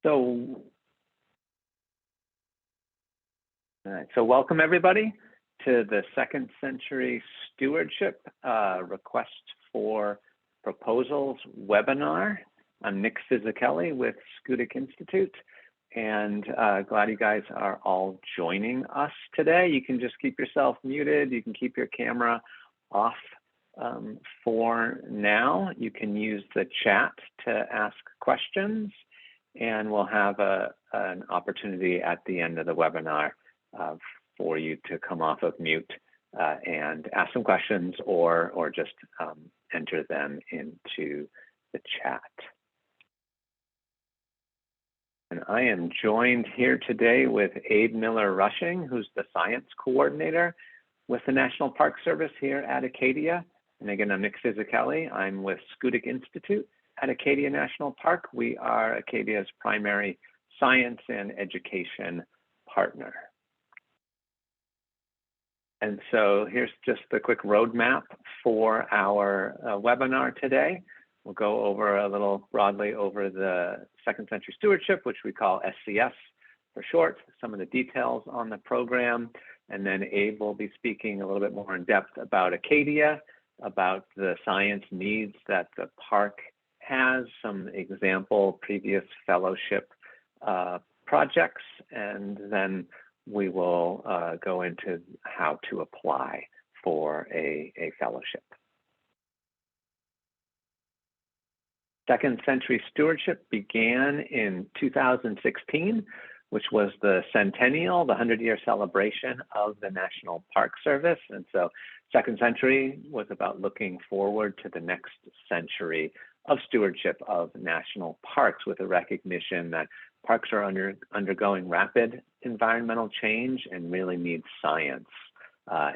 So, so welcome everybody to the Second Century Stewardship Request for Proposals webinar. I'm Nick Fisicelli with Stewardship Institute, and glad you guys are all joining us today. You can just keep yourself muted. You can keep your camera off for now. You can use the chat to ask questions, and we'll have an opportunity at the end of the webinar for you to come off of mute and ask some questions or just enter them into the chat. And I am joined here today with Abe Miller-Rushing, who's the science coordinator with the National Park Service here at Acadia. And again, I'm Nick Fisicelli. I'm with Stewardship Institute at Acadia National Park. We are Acadia's primary science and education partner. And so here's just the quick roadmap for our webinar today. We'll go over a little broadly over the Second Century Stewardship, which we call SCS for short, some of the details on the program. And then Abe will be speaking a little bit more in depth about Acadia, about the science needs that the park has, some example previous fellowship projects, and then we will go into how to apply for a fellowship. Second Century Stewardship began in 2016, which was the centennial, the 100-year celebration of the National Park Service. And so Second Century was about looking forward to the next century of stewardship of national parks, with a recognition that parks are undergoing rapid environmental change and really need science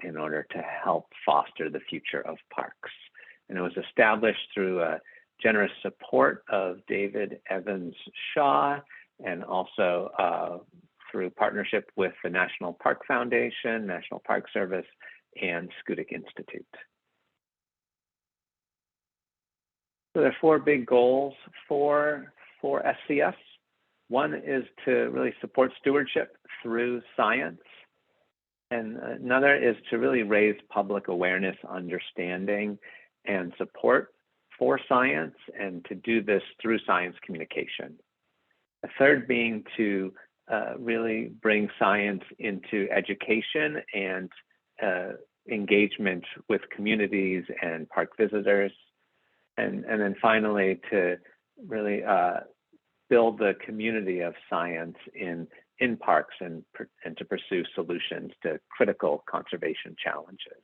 in order to help foster the future of parks. And it was established through a generous support of David Evans Shaw, and also through partnership with the National Park Foundation, National Park Service, and Stewardship Institute. So there are four big goals for SCS. One is to really support stewardship through science. And another is to really raise public awareness, understanding, and support for science, and to do this through science communication. A third being to really bring science into education and engagement with communities and park visitors. And then finally, to really build the community of science in parks and to pursue solutions to critical conservation challenges.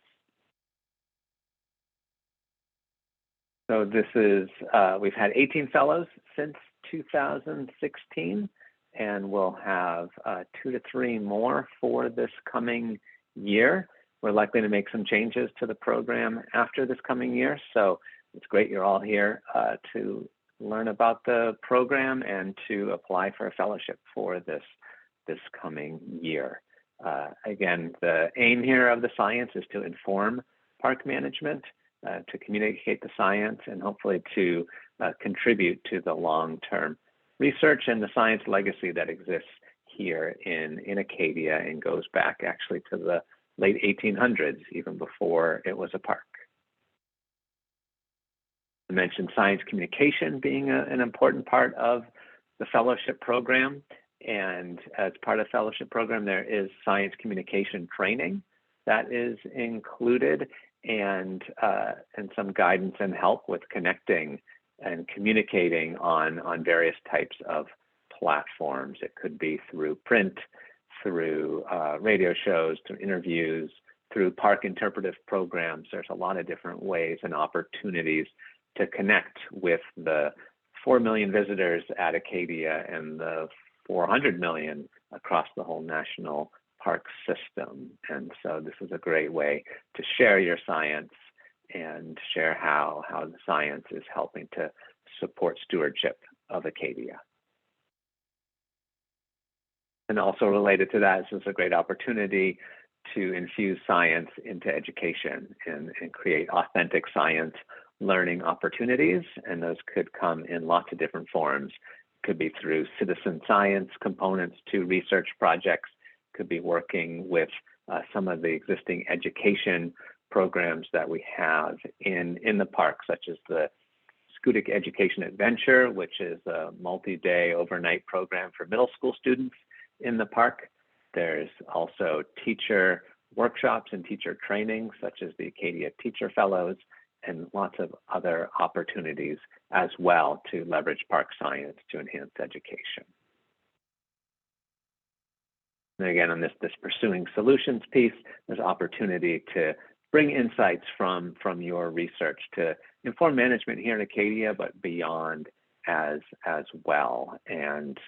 So this is, we've had 18 fellows since 2016, and we'll have 2 to 3 more for this coming year. We're likely to make some changes to the program after this coming year, so it's great you're all here to learn about the program and to apply for a fellowship for this coming year. Again, the aim here of the science is to inform park management, to communicate the science, and hopefully to contribute to the long-term research and the science legacy that exists here in Acadia and goes back actually to the late 1800s, even before it was a park. I mentioned science communication being an important part of the fellowship program. And as part of the fellowship program, there is science communication training that is included, and some guidance and help with connecting and communicating on various types of platforms. It could be through print, through radio shows, through interviews, through park interpretive programs. There's a lot of different ways and opportunities to connect with the 4 million visitors at Acadia and the 400 million across the whole national park system. And so this is a great way to share your science and share how the science is helping to support stewardship of Acadia. And also related to that, this is a great opportunity to infuse science into education and create authentic science learning opportunities. And those could come in lots of different forms, Could be through citizen science components to research projects, could be working with some of the existing education programs that we have in the park, such as the Scudic Education Adventure, which is a multi-day overnight program for middle school students in the park. There's also teacher workshops and teacher training, such as the Acadia Teacher Fellows, and lots of other opportunities as well to leverage park science to enhance education. And again, on this pursuing solutions piece, there's opportunity to bring insights from your research to inform management here in Acadia, but beyond as well. And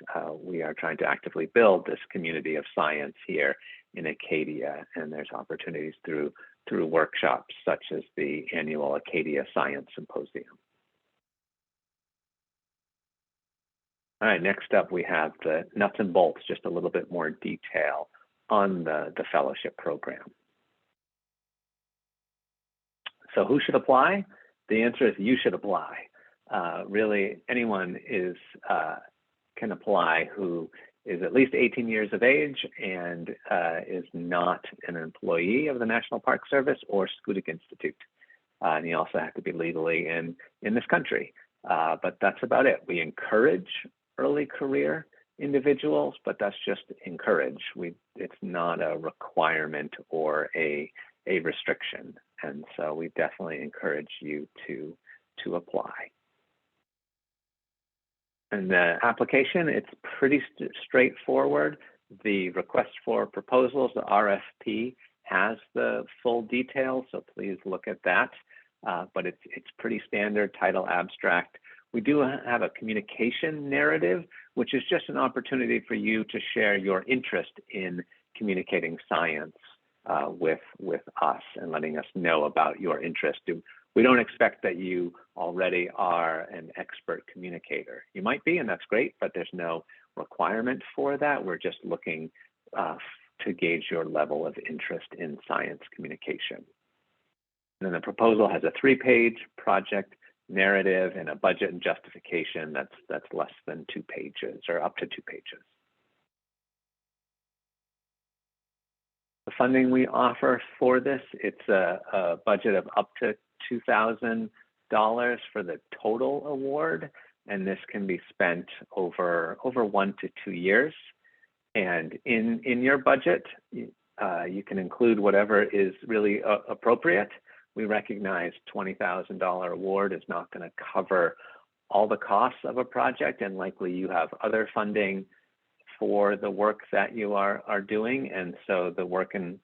we are trying to actively build this community of science here in Acadia, and there's opportunities through workshops such as the annual Acadia Science Symposium. All right, next up we have the nuts and bolts, just a little bit more detail on the fellowship program. So who should apply? The answer is you should apply. Really, anyone can apply who is at least 18 years of age and is not an employee of the National Park Service or Scudic Institute. And you also have to be legally in this country. But that's about it. We encourage early career individuals, but that's just encourage. It's not a requirement or a restriction. And so we definitely encourage you to apply. And the application, it's pretty straightforward. The request for proposals, the RFP, has the full details, so please look at that. But it's pretty standard, title, abstract. We do have a communication narrative, which is just an opportunity for you to share your interest in communicating science with us and letting us know about your interest. We don't expect that you already are an expert communicator. You might be, and that's great, but there's no requirement for that. We're just looking to gauge your level of interest in science communication. And then the proposal has a 3-page project narrative and a budget and justification that's less than 2 pages or up to 2 pages. The funding we offer for this, it's a budget of up to $2,000 for the total award, and this can be spent over 1 to 2 years. And in your budget, you can include whatever is really appropriate. We recognize $20,000 award is not going to cover all the costs of a project, and likely you have other funding for the work that you are doing. And so the work in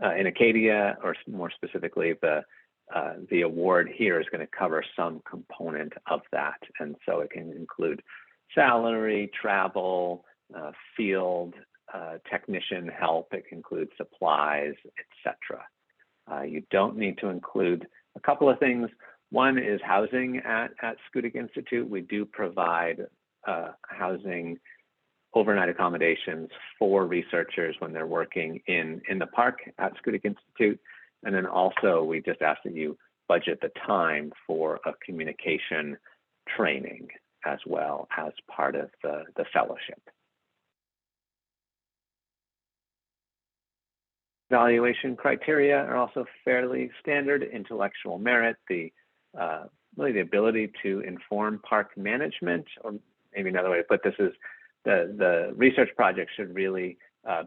Acadia, or more specifically, the award here is going to cover some component of that. And so it can include salary, travel, field, technician help. It can include supplies, etc. You don't need to include a couple of things. One is housing at Scudic Institute. We do provide housing, overnight accommodations for researchers when they're working in the park at Scudic Institute. And then also we just ask that you budget the time for a communication training as well as part of the fellowship. Evaluation criteria are also fairly standard. Intellectual merit, really the ability to inform park management, or maybe another way to put this is the research project should really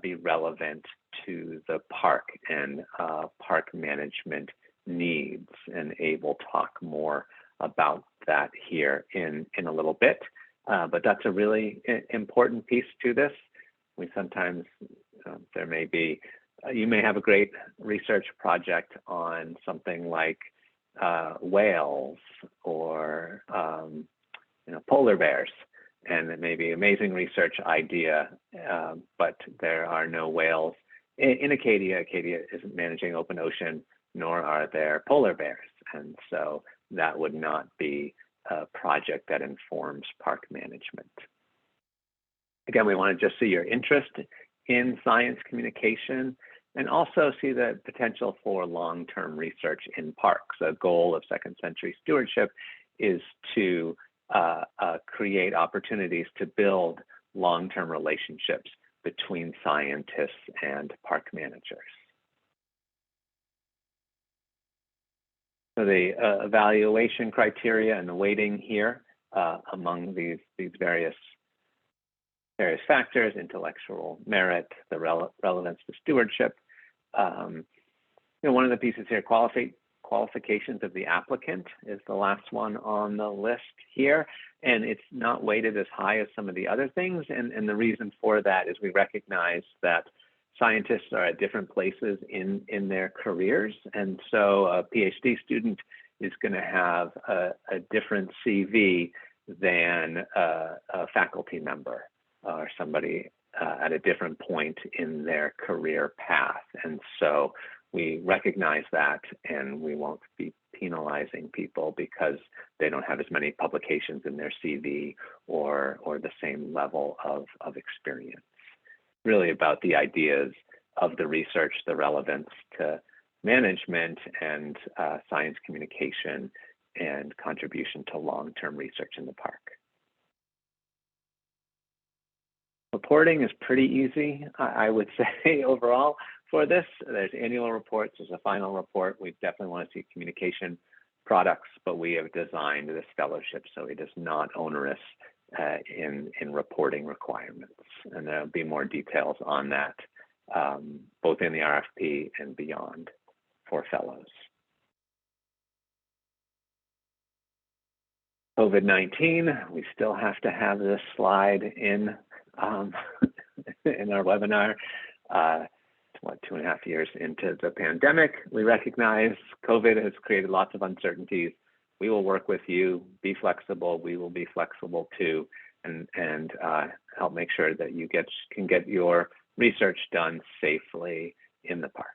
be relevant to the park and park management needs, and Abe will talk more about that here in a little bit. But that's a really important piece to this. We sometimes, there may be, you may have a great research project on something like whales or polar bears, and it may be an amazing research idea, but there are no whales in Acadia. Acadia isn't managing open ocean, nor are there polar bears, and so that would not be a project that informs park management. Again, we want to just see your interest in science communication, and also see the potential for long-term research in parks. The goal of Second Century Stewardship is to create opportunities to build long-term relationships between scientists and park managers. So the evaluation criteria and the weighting here among these various factors: intellectual merit, the relevance to stewardship. One of the pieces here, qualifications of the applicant, is the last one on the list here, and it's not weighted as high as some of the other things. And the reason for that is we recognize that scientists are at different places in their careers, and so a PhD student is going to have a different CV than a faculty member or somebody at a different point in their career path. And so we recognize that, and we won't be penalizing people because they don't have as many publications in their CV or the same level of experience. Really about the ideas of the research, the relevance to management and science communication and contribution to long-term research in the park. Reporting is pretty easy, I would say, overall for this. There's annual reports, there's a final report. We definitely want to see communication products, but we have designed this fellowship so it is not onerous in reporting requirements. And there'll be more details on that, both in the RFP and beyond for fellows. COVID-19, we still have to have this slide in our webinar. What, 2.5 years into the pandemic, we recognize COVID has created lots of uncertainties. We will work with you, be flexible, we will be flexible too, and help make sure that you can get your research done safely in the park.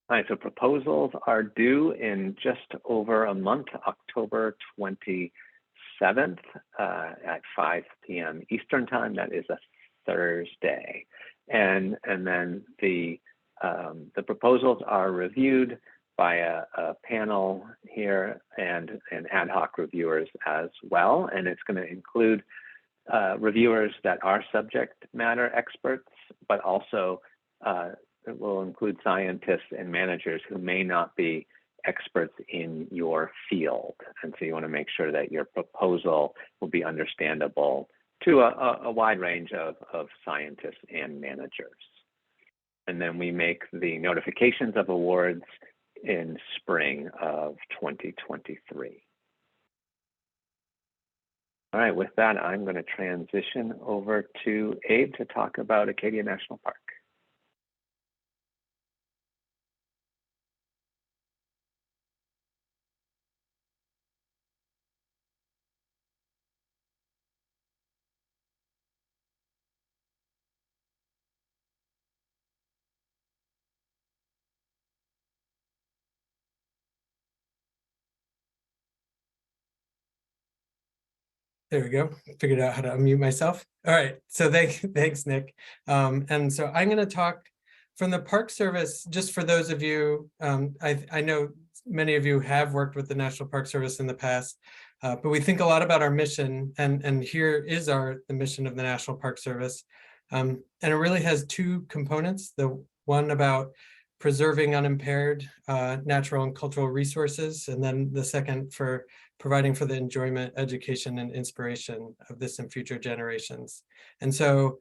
All right, so proposals are due in just over a month, October 27th at 5 p.m. Eastern time. That is a Thursday, and then the proposals are reviewed by a panel here and ad hoc reviewers as well, and it's going to include reviewers that are subject matter experts, but also it will include scientists and managers who may not be experts in your field. And so you want to make sure that your proposal will be understandable to a wide range of scientists and managers. And then we make the notifications of awards in spring of 2023. All right, with that, I'm going to transition over to Abe to talk about Acadia National Park. There we go. Figured out how to unmute myself. All right. So thanks, Nick. And so I'm going to talk from the Park Service, just for those of you, I know many of you have worked with the National Park Service in the past, but we think a lot about our mission, and here is the mission of the National Park Service. And it really has two components. The one about preserving unimpaired natural and cultural resources, and then the second for providing for the enjoyment, education, and inspiration of this and future generations. And so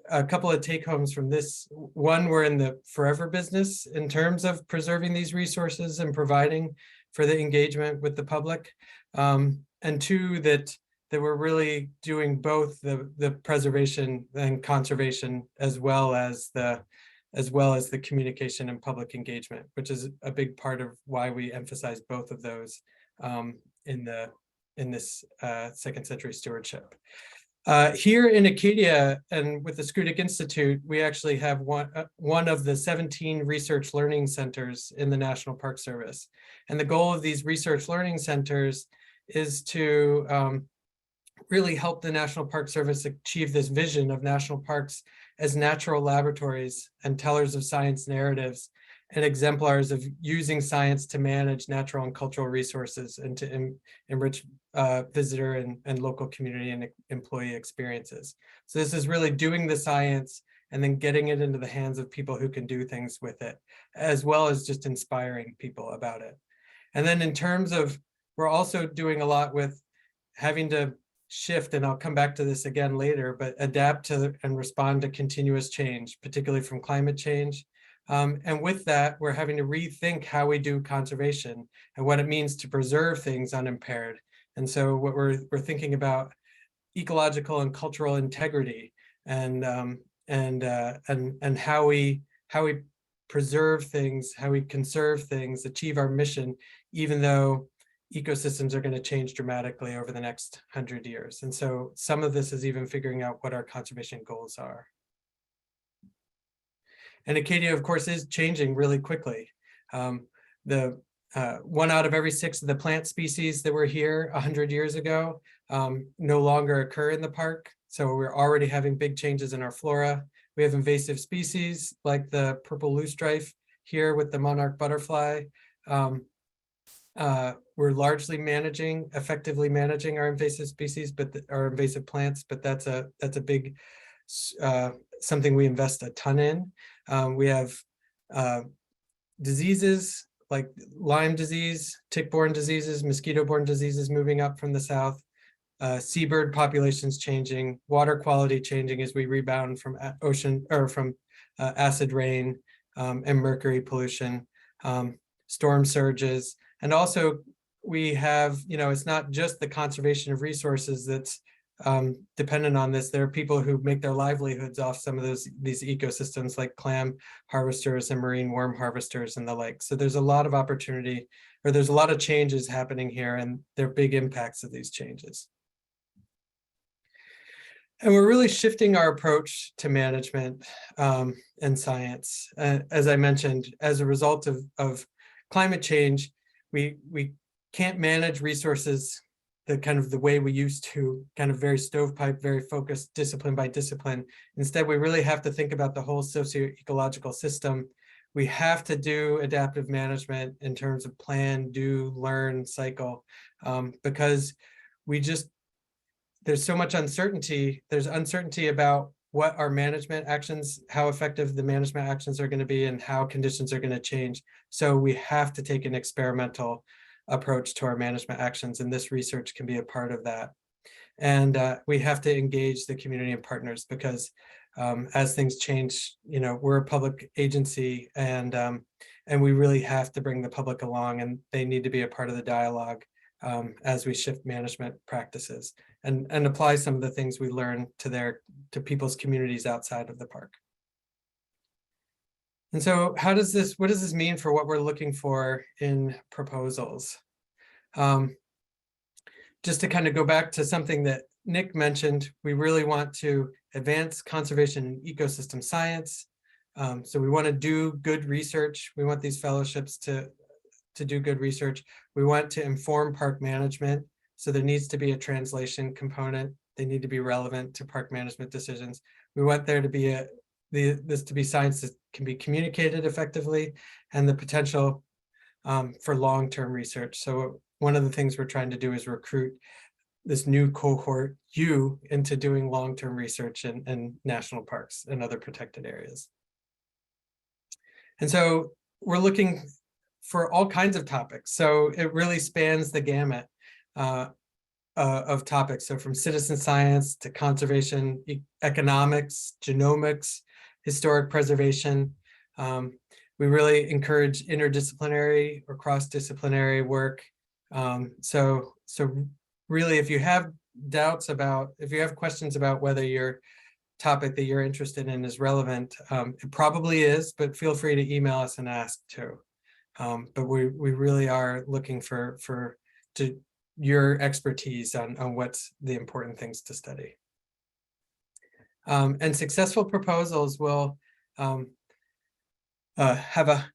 a couple of take homes from this. One, we're in the forever business in terms of preserving these resources and providing for the engagement with the public. And two, that we're really doing both the preservation and conservation as well as the communication and public engagement, which is a big part of why we emphasize both of those in this second century stewardship. Here in Acadia and with the Scudic Institute, we actually have one of the 17 research learning centers in the National Park Service. And the goal of these research learning centers is to really help the National Park Service achieve this vision of national parks as natural laboratories and tellers of science narratives, and exemplars of using science to manage natural and cultural resources and to enrich visitor and local community and employee experiences. So this is really doing the science and then getting it into the hands of people who can do things with it, as well as just inspiring people about it. And then in terms of, we're also doing a lot with having to shift, and I'll come back to this again later, but adapt to and respond to continuous change, particularly from climate change. And with that, we're having to rethink how we do conservation and what it means to preserve things unimpaired. And so what we're thinking about ecological and cultural integrity, and how we preserve things, how we conserve things, achieve our mission, even though ecosystems are going to change dramatically over the next 100 years. And so some of this is even figuring out what our conservation goals are. And Acadia, of course, is changing really quickly. The 1 out of every 6 of the plant species that were here 100 years ago no longer occur in the park. So we're already having big changes in our flora. We have invasive species like the purple loosestrife here with the monarch butterfly. We're largely effectively managing our invasive species, but our invasive plants, but that's a big something we invest a ton in. We have diseases like Lyme disease, tick-borne diseases, mosquito-borne diseases moving up from the south, seabird populations changing, water quality changing as we rebound from acid rain and mercury pollution, storm surges. And also we have, it's not just the conservation of resources that's dependent on this. There are people who make their livelihoods off some of these ecosystems, like clam harvesters and marine worm harvesters and the like. So there's a lot of opportunity, or there's a lot of changes happening here, and there are big impacts of these changes. And we're really shifting our approach to management and science. As I mentioned, as a result of climate change, we can't manage resources the way we used to, kind of very stovepipe, very focused, discipline by discipline. Instead, we really have to think about the whole socio-ecological system. We have to do adaptive management in terms of plan, do, learn, cycle, because there's so much uncertainty. There's uncertainty about what our management actions, how effective the management actions are going to be, and how conditions are going to change. So we have to take an experimental approach to our management actions, and this research can be a part of that. And we have to engage the community and partners, because as things change, we're a public agency, and we really have to bring the public along, and they need to be a part of the dialogue as we shift management practices and apply some of the things we learn to people's communities outside of the park. And so what does this mean for what we're looking for in proposals? Just to kind of go back to something that Nick mentioned, we really want to advance conservation and ecosystem science. So we want to do good research. We want these fellowships to do good research. We want to inform park management. So there needs to be a translation component. They need to be relevant to park management decisions. We want there to be this to be science that can be communicated effectively, and the potential for long-term research. So one of the things we're trying to do is recruit this new cohort into doing long-term research in national parks and other protected areas. And so we're looking for all kinds of topics. So it really spans the gamut of topics. So from citizen science to conservation, economics, genomics, historic preservation. We really encourage interdisciplinary or cross-disciplinary work. So really, if you have questions about whether your topic that you're interested in is relevant, it probably is, but feel free to email us and ask too. But we really are looking for your expertise on what's the important things to study. And successful proposals will have a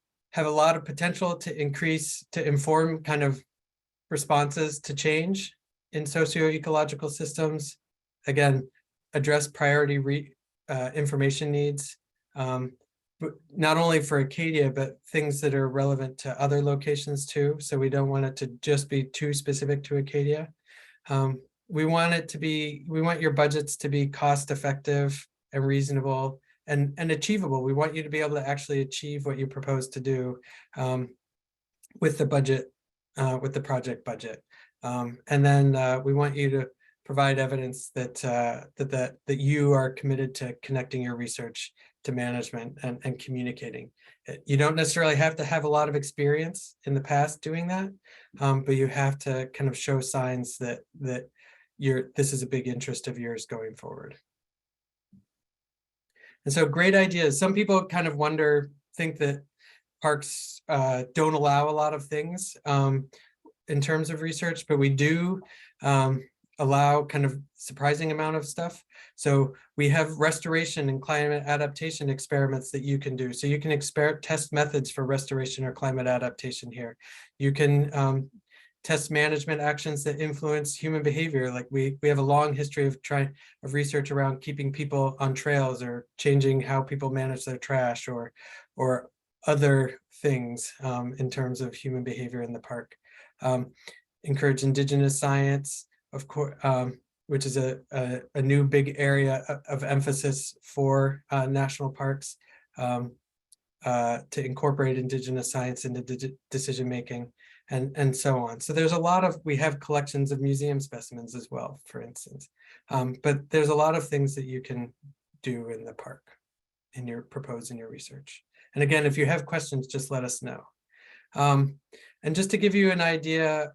lot of potential to inform kind of responses to change in socio-ecological systems. Again, address priority information needs, not only for Acadia, but things that are relevant to other locations too. So we don't want it to just be too specific to Acadia. We want your budgets to be cost effective and reasonable and achievable. We want you to be able to actually achieve what you propose to do with the budget, with the project budget. And then we want you to provide evidence that that you are committed to connecting your research to management and communicating. You don't necessarily have to have a lot of experience in the past doing that, but you have to kind of show signs that this is a big interest of yours going forward. And so great ideas. Some people kind of think that parks don't allow a lot of things in terms of research, but we do allow kind of surprising amount of stuff. So we have restoration and climate adaptation experiments that you can do. So you can test methods for restoration or climate adaptation here. You can test management actions that influence human behavior. Like we have a long history of research around keeping people on trails or changing how people manage their trash or other things in terms of human behavior in the park. Encourage indigenous science, of course, which is a new big area of emphasis for national parks, to incorporate indigenous science into decision making, and so on. So there's we have collections of museum specimens as well, for instance. But there's a lot of things that you can do in the park propose in your research. And again, if you have questions, just let us know. And just to give you an idea,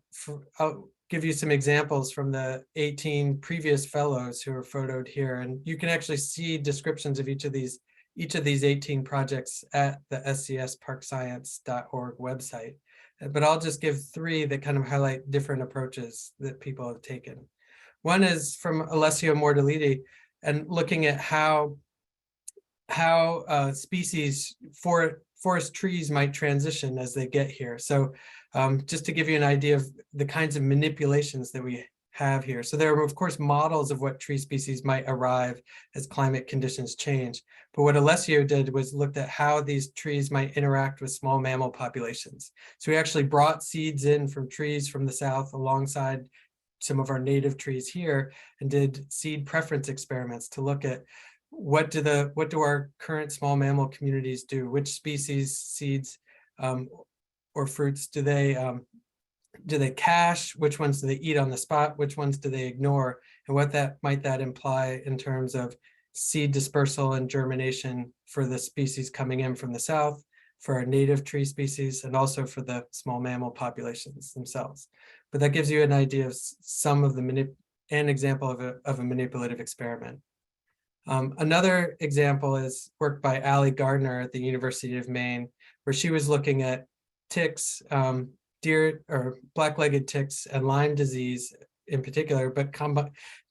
I'll give you some examples from the 18 previous fellows who are photoed here. And you can actually see descriptions of each of these 18 projects at the scsparkscience.org website. But I'll just give 3 that kind of highlight different approaches that people have taken. One is from Alessio Mortelliti, and looking at how species forest trees might transition as they get here. So just to give you an idea of the kinds of manipulations that we have here. So there are, of course, models of what tree species might arrive as climate conditions change. But what Alessio did was looked at how these trees might interact with small mammal populations. So we actually brought seeds in from trees from the south alongside some of our native trees here and did seed preference experiments to look at what do our current small mammal communities do? Which species, seeds, or fruits do they cache? Which ones do they eat on the spot? Which ones do they ignore? And what might that imply in terms of seed dispersal and germination for the species coming in from the south, for our native tree species, and also for the small mammal populations themselves. But that gives you an idea of some of an example of a manipulative experiment. Another example is work by Allie Gardner at the University of Maine, where she was looking at ticks, deer or black-legged ticks and Lyme disease in particular, but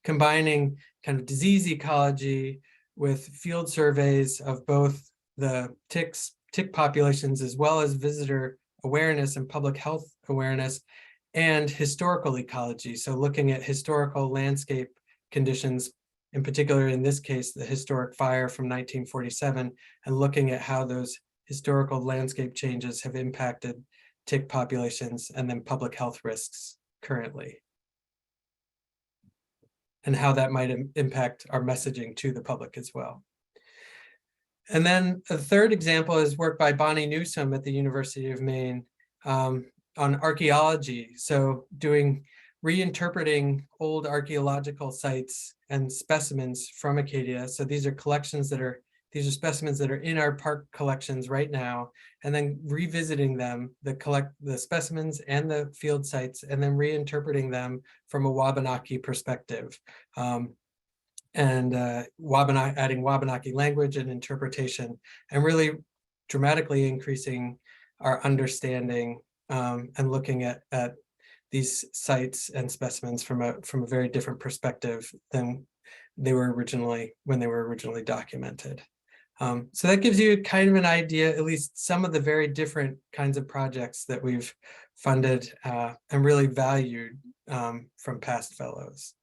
combining kind of disease ecology with field surveys of both the tick populations as well as visitor awareness and public health awareness and historical ecology. So looking at historical landscape conditions, in particular, in this case, the historic fire from 1947, and looking at how those historical landscape changes have impacted tick populations and then public health risks currently, and how that might impact our messaging to the public as well. And then a third example is work by Bonnie Newsome at the University of Maine on archaeology. So reinterpreting old archaeological sites and specimens from Acadia. So these are specimens that are in our park collections right now, and then revisiting them, the specimens and the field sites, and then reinterpreting them from a Wabanaki perspective. Adding Wabanaki language and interpretation, and really dramatically increasing our understanding and looking at these sites and specimens from a very different perspective than when they were originally documented. So that gives you kind of an idea, at least some of the very different kinds of projects that we've funded and really valued from past fellows.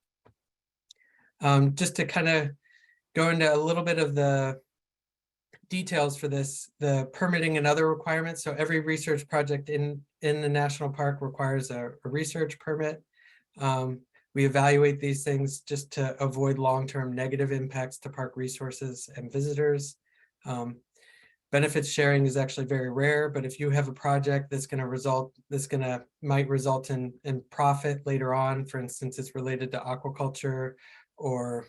Just to kind of go into a little bit of the details for this, the permitting and other requirements. So every research project in the national park requires a research permit. We evaluate these things just to avoid long-term negative impacts to park resources and visitors. Benefits sharing is actually very rare, but if you have a project that's going to might result in profit later on, for instance, it's related to aquaculture or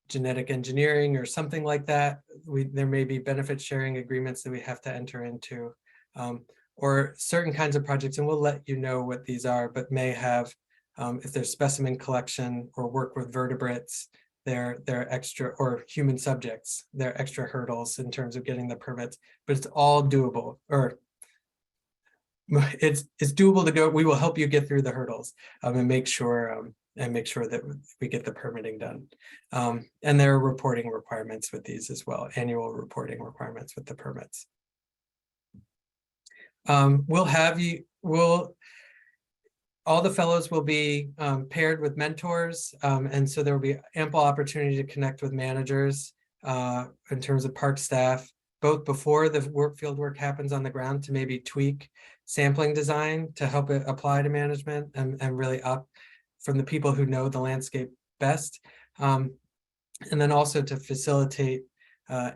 genetic engineering or something like that, there may be benefit sharing agreements that we have to enter into, or certain kinds of projects, and we'll let you know what these are, but may have, if there's specimen collection or work with vertebrates, they're extra, or human subjects, they're extra hurdles in terms of getting the permits, but it's all doable, or it's doable to go. We will help you get through the hurdles, and make sure that we get the permitting done. And there are reporting requirements with these as well, annual reporting requirements with the permits. All the fellows will be paired with mentors, and so there will be ample opportunity to connect with managers in terms of park staff, both before the field work happens on the ground, to maybe tweak sampling design to help it apply to management, and really up from the people who know the landscape best, and then also to facilitate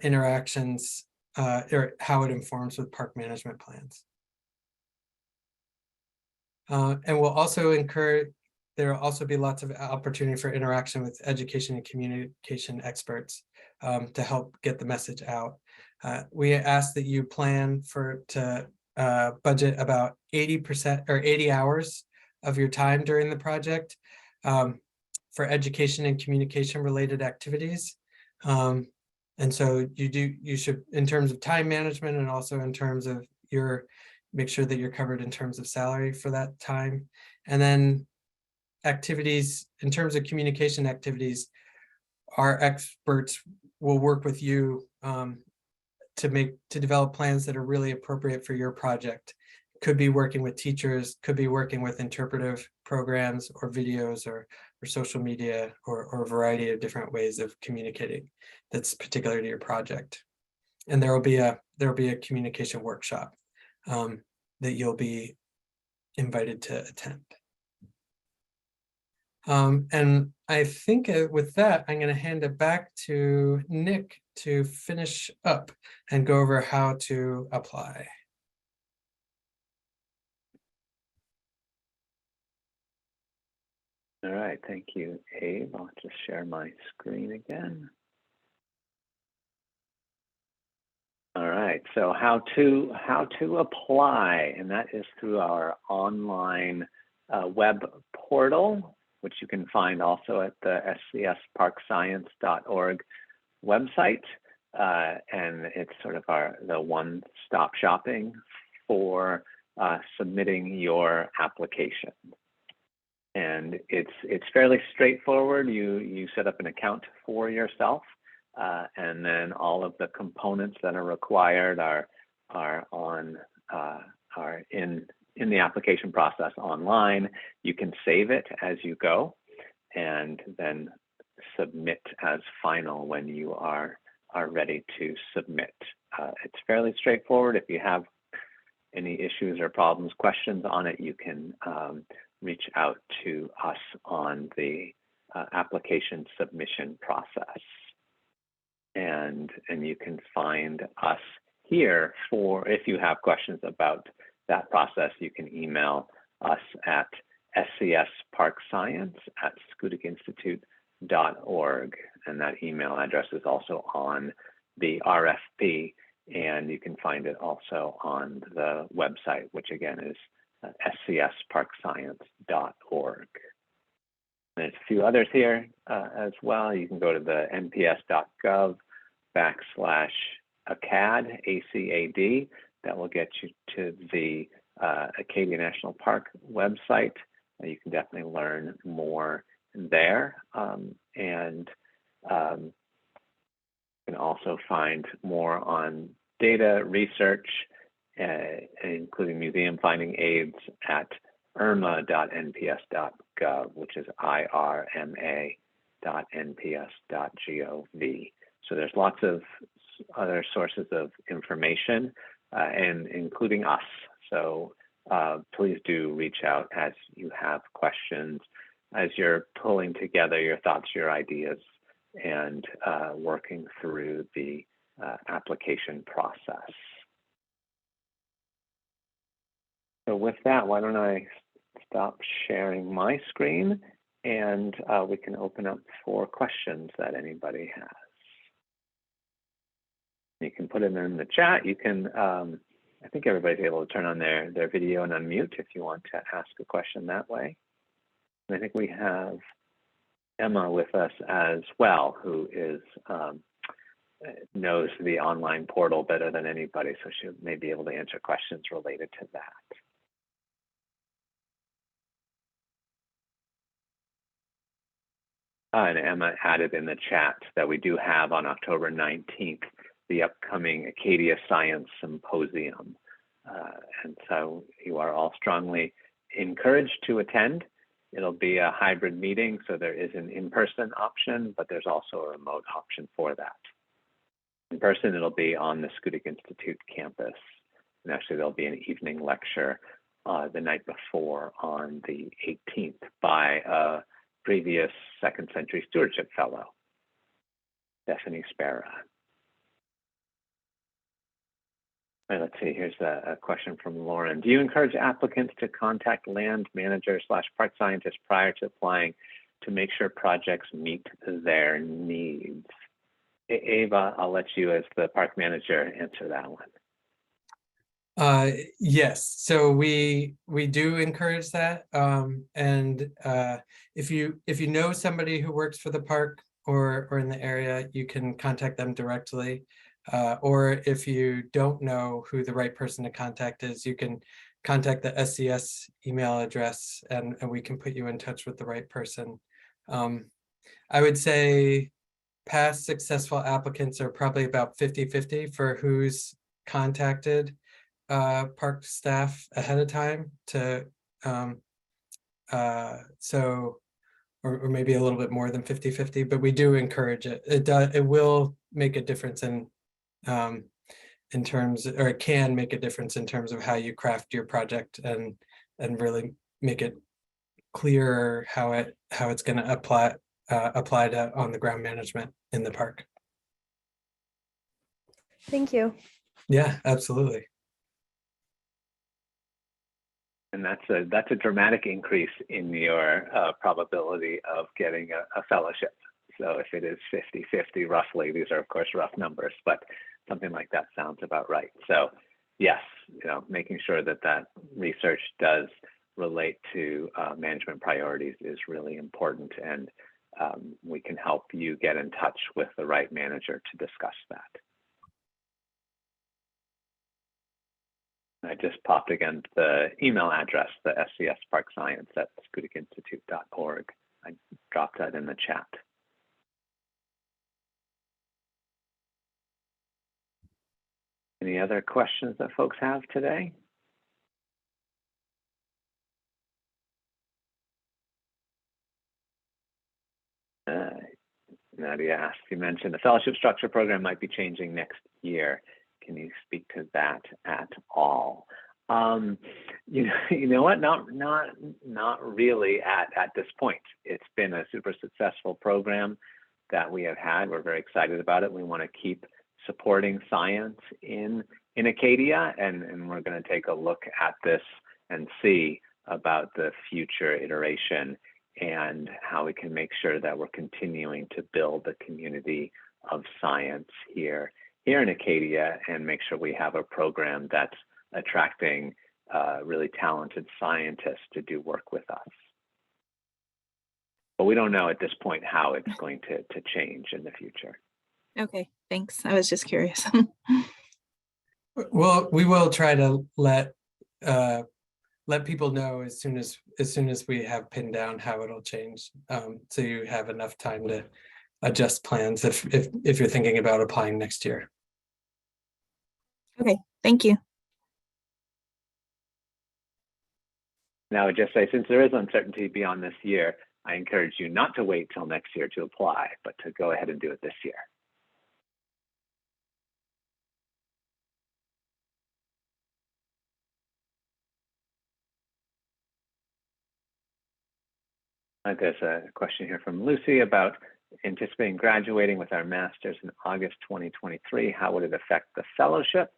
interactions or how it informs with park management plans. And we'll also there will also be lots of opportunity for interaction with education and communication experts to help get the message out. We ask that you plan to budget about 80% or 80 hours of your time during the project for education and communication related activities. And so you should, in terms of time management, and also in terms of make sure that you're covered in terms of salary for that time. And then activities, in terms of communication activities, our experts will work with you to develop plans that are really appropriate for your project. Could be working with teachers, could be working with interpretive programs or videos or social media, or a variety of different ways of communicating that's particular to your project. And there will be a communication workshop that you'll be invited to attend. And I think with that, I'm going to hand it back to Nick to finish up and go over how to apply. All right, thank you, Abe. I'll just share my screen again. All right, so how to apply, and that is through our online web portal, which you can find also at the scsparkscience.org website, and it's sort of the one-stop shopping for submitting your application. And it's fairly straightforward. You set up an account for yourself, and then all of the components that are required are in the application process online. You can save it as you go, and then submit as final when you are ready to submit. It's fairly straightforward. If you have any issues or problems, questions on it, you can reach out to us on the application submission process. And you can find us here if you have questions about that process. You can email us at scsparkscience@schoodiginstitute.org, and that email address is also on the RFP, and you can find it also on the website, which again is scsparkscience.org. There's a few others here as well. You can go to the nps.gov/ACAD, ACAD. That will get you to the Acadia National Park website. You can definitely learn more there. And you can also find more on data research, including museum finding aids at irma.nps.gov, which is irma.nps.gov. So there's lots of other sources of information, and including us. So please do reach out as you have questions, as you're pulling together your thoughts, your ideas, and working through the application process. So with that, why don't I stop sharing my screen, and we can open up for questions that anybody has. You can put them in the chat. You can, I think everybody's able to turn on their video and unmute if you want to ask a question that way. And I think we have Emma with us as well, who is knows the online portal better than anybody, so she may be able to answer questions related to that. And Emma added in the chat that we do have on October 19th, the upcoming Acadia Science Symposium. And so you are all strongly encouraged to attend. It'll be a hybrid meeting, so there is an in-person option, but there's also a remote option for that. In person, it'll be on the Schoodic Institute campus. And actually, there'll be an evening lecture the night before on the 18th by a previous second century stewardship fellow, Stephanie Sparrow. All right, let's see, here's a question from Lauren. Do you encourage applicants to contact land managers / park scientists prior to applying to make sure projects meet their needs? Ava, I'll let you as the park manager answer that one. Yes, so we do encourage that. And if you know somebody who works for the park or in the area, you can contact them directly. Or if you don't know who the right person to contact is, you can contact the SCS email address and we can put you in touch with the right person. I would say past successful applicants are probably about 50-50 for who's contacted park staff ahead of time to or maybe a little bit more than 50-50, but we do encourage it. It will make a difference in terms, or it can make a difference in terms of how you craft your project and really make it clear how it's going to apply to on the ground management in the park. Thank you. Yeah, absolutely. And that's a dramatic increase in your probability of getting a fellowship. So if it is 50-50 roughly, these are of course rough numbers, but something like that sounds about right. So yes, making sure that research does relate to management priorities is really important, and we can help you get in touch with the right manager to discuss that. I just popped again the email address, the SCS Park Science at Schoodicinstitute.org. I dropped that in the chat. Any other questions that folks have today? Nadia asked, you mentioned the fellowship structure program might be changing next year. Can you speak to that at all? You know what? Not really at this point. It's been a super successful program that we have had. We're very excited about it. We want to keep supporting science in Acadia, and we're going to take a look at this and see about the future iteration and how we can make sure that we're continuing to build a community of science here in Acadia, and make sure we have a program that's attracting really talented scientists to do work with us. But we don't know at this point how it's going to change in the future. Okay, thanks. I was just curious. Well, we will try to let people know as soon as we have pinned down how it'll change, so you have enough time to adjust plans if you're thinking about applying next year. Okay, thank you. Now, I just say, since there is uncertainty beyond this year, I encourage you not to wait till next year to apply, but to go ahead and do it this year. There's a question here from Lucy about anticipating graduating with our master's in August 2023. How would it affect the fellowship?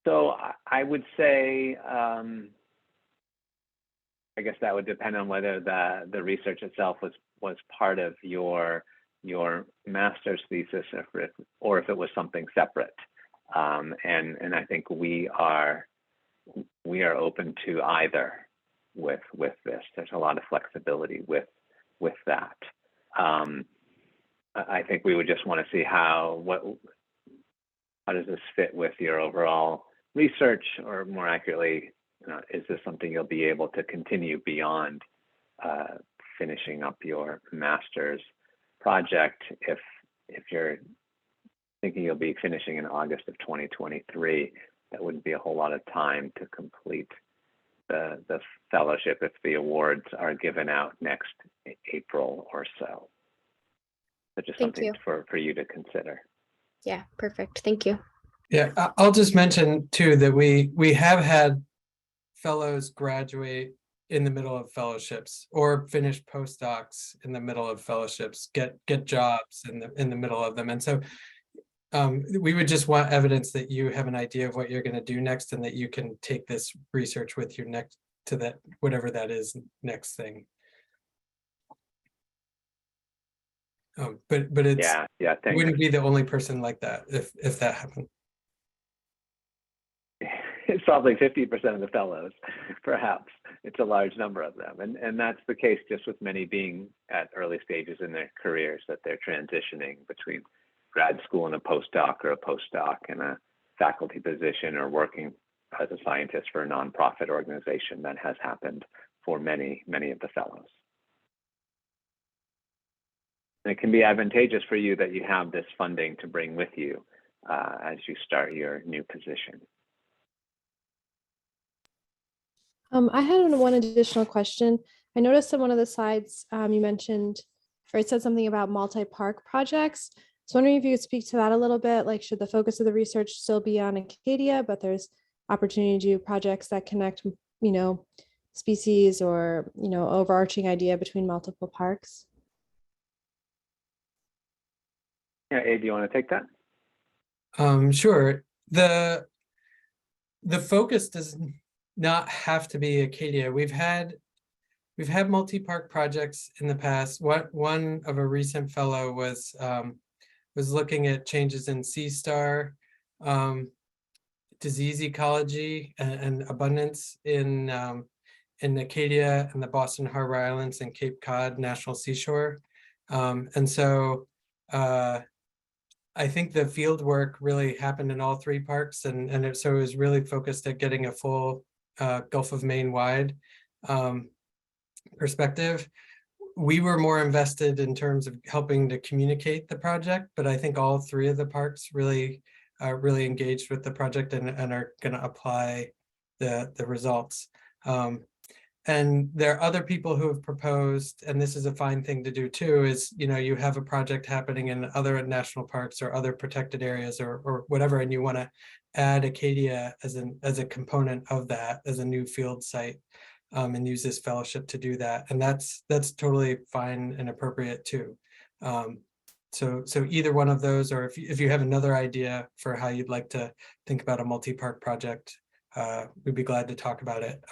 So I would say, I guess that would depend on whether the research itself was part of your master's thesis, or if it was something separate. And I think we are open to either with this. There's a lot of flexibility with that. I think we would just want to see how does this fit with your overall research, or more accurately, is this something you'll be able to continue beyond finishing up your master's project? If you're thinking you'll be finishing in August of 2023, that wouldn't be a whole lot of time to complete the fellowship if the awards are given out next April or so. So just Thank something you. for you to consider. Yeah, perfect. Thank you. Yeah, I'll just mention too that we have had fellows graduate in the middle of fellowships, or finish postdocs in the middle of fellowships, get jobs in the middle of them. And so we would just want evidence that you have an idea of what you're going to do next, and that you can take this research with you next to that, whatever that is, next thing. But it's yeah, thanks. wouldn't be the only person like that if that happened. It's probably 50% of the fellows, perhaps. It's a large number of them. And that's the case just with many being at early stages in their careers, that they're transitioning between grad school and a postdoc, or a postdoc and a faculty position, or working as a scientist for a nonprofit organization. That has happened for many of the fellows. And it can be advantageous for you that you have this funding to bring with you as you start your new position. I had one additional question. I noticed on one of the slides you mentioned, or it said something about multi-park projects. So wondering if you could speak to that a little bit. Like, should the focus of the research still be on Acadia, but there's opportunity to do projects that connect, species, or, overarching idea between multiple parks? Yeah, Abe, do you want to take that? Sure. The focus does not have to be Acadia. We've had multi-park projects in the past. One of a recent fellow was looking at changes in sea star, disease ecology and abundance in Acadia and the Boston Harbor Islands and Cape Cod National Seashore. And so I think the field work really happened in all three parks, and so it was really focused at getting a full Gulf of Maine wide perspective. We were more invested in terms of helping to communicate the project, but I think all three of the parks really engaged with the project and are going to apply the results. And there are other people who have proposed, and this is a fine thing to do too, is, you have a project happening in other national parks or other protected areas or whatever, and you want to add Acadia as a component of that, as a new field site, and use this fellowship to do that. And that's totally fine and appropriate too. So either one of those, or if you have another idea for how you'd like to think about a multi-park project, we'd be glad to talk about it.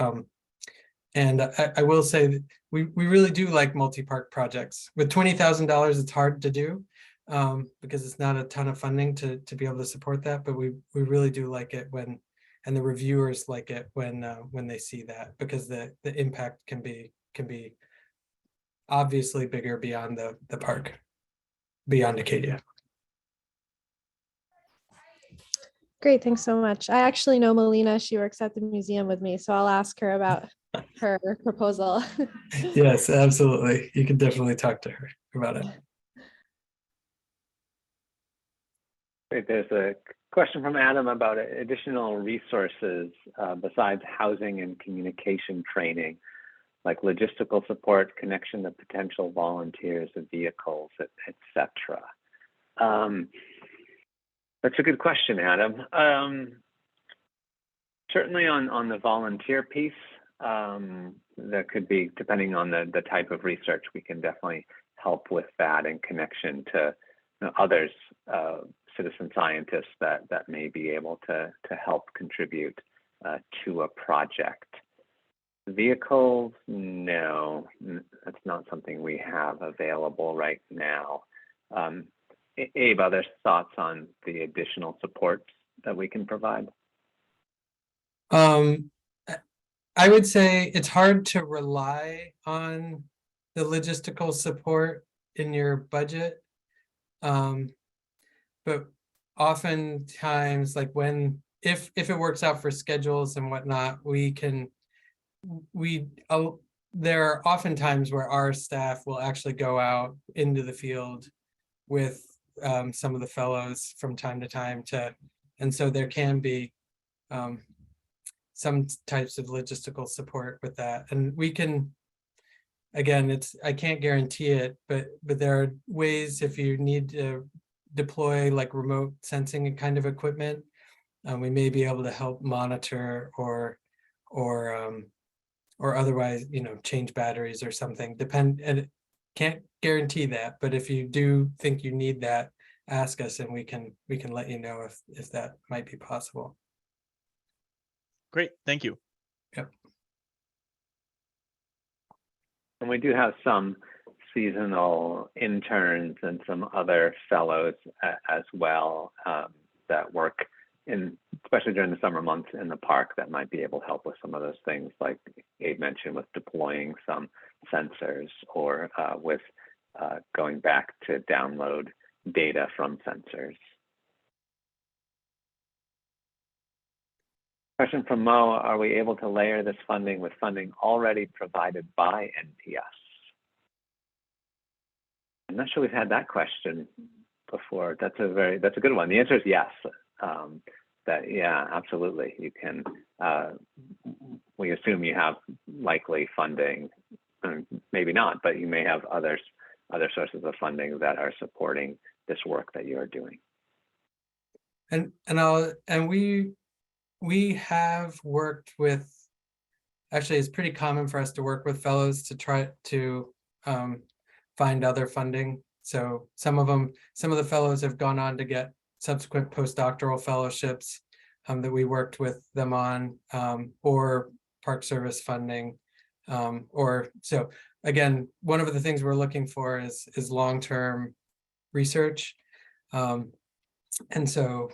And I will say that we really do like multi-park projects. With $20,000, it's hard to do because it's not a ton of funding to be able to support that. But we really do like it when, and the reviewers like it when they see that, because the impact can be obviously bigger beyond the park, beyond Acadia. Great, thanks so much. I actually know Melina. She works at the museum with me, so I'll ask her about her proposal. Yes, absolutely. You can definitely talk to her about it. Great. There's a question from Adam about additional resources besides housing and communication training, like logistical support, connection to potential volunteers of vehicles, etc. That's a good question, Adam. Certainly on the volunteer piece, there could be, depending on the type of research, we can definitely help with that in connection to others, citizen scientists that may be able to help contribute to a project. Vehicles, no, that's not something we have available right now. Abe, other thoughts on the additional supports that we can provide? I would say it's hard to rely on the logistical support in your budget. But oftentimes, like if it works out for schedules and whatnot, there are often times where our staff will actually go out into the field with some of the fellows from time to time and so there can be some types of logistical support with that. And we can, again, I can't guarantee it, but there are ways if you need to deploy like remote sensing kind of equipment, we may be able to help monitor or otherwise, change batteries or something. And can't guarantee that, but if you do think you need that, ask us and we can let you know if that might be possible. Great, thank you. Yep. And we do have some seasonal interns and some other fellows as well that work especially during the summer months in the park, that might be able to help with some of those things, like Abe mentioned, with deploying some sensors or with going back to download data from sensors. Question from Mo, are we able to layer this funding with funding already provided by NPS? I'm not sure we've had that question before. That's a good one. The answer is yes. Yeah, absolutely. You can, we assume you have likely funding, maybe not, but you may have other sources of funding that are supporting this work that you are doing. And we have worked with, actually it's pretty common for us to work with fellows to try to find other funding. So some of the fellows have gone on to get subsequent postdoctoral fellowships that we worked with them on, or Park Service funding, so again, one of the things we're looking for is long-term research, and so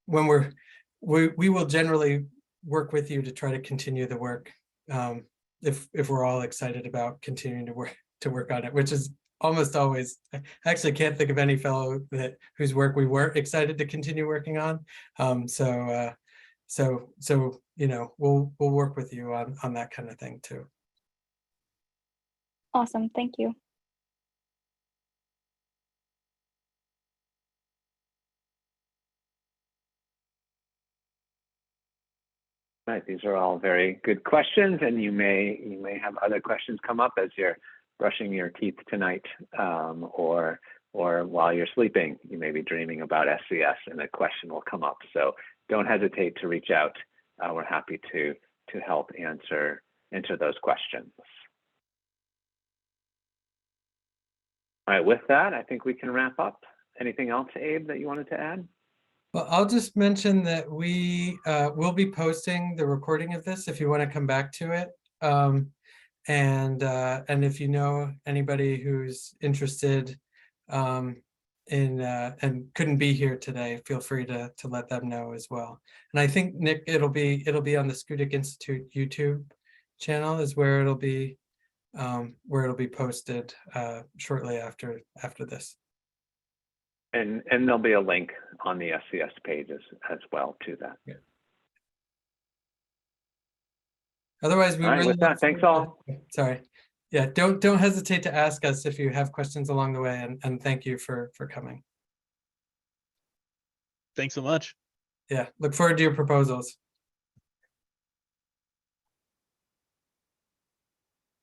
when we will generally work with you to try to continue the work, if we're all excited about continuing to work on it, which is almost always. I actually can't think of any fellow whose work we weren't excited to continue working on. So we'll work with you on that kind of thing too. Awesome, thank you. Right, these are all very good questions, and you may have other questions come up as you're brushing your teeth tonight, or while you're sleeping. You may be dreaming about SCS and a question will come up. So don't hesitate to reach out. We're happy to help answer those questions. All right, with that, I think we can wrap up. Anything else, Abe, that you wanted to add? Well, I'll just mention that we will be posting the recording of this if you want to come back to it. And if you know anybody who's interested and couldn't be here today, feel free to let them know as well. And I think, Nick, it'll be on the Schoodic Institute YouTube channel is where it'll be posted shortly after this. And there'll be a link on the SCS pages as well to that. Yeah. Otherwise, we really with that, thanks all. Sorry. Yeah, don't hesitate to ask us if you have questions along the way, and thank you for coming. Thanks so much. Yeah, look forward to your proposals.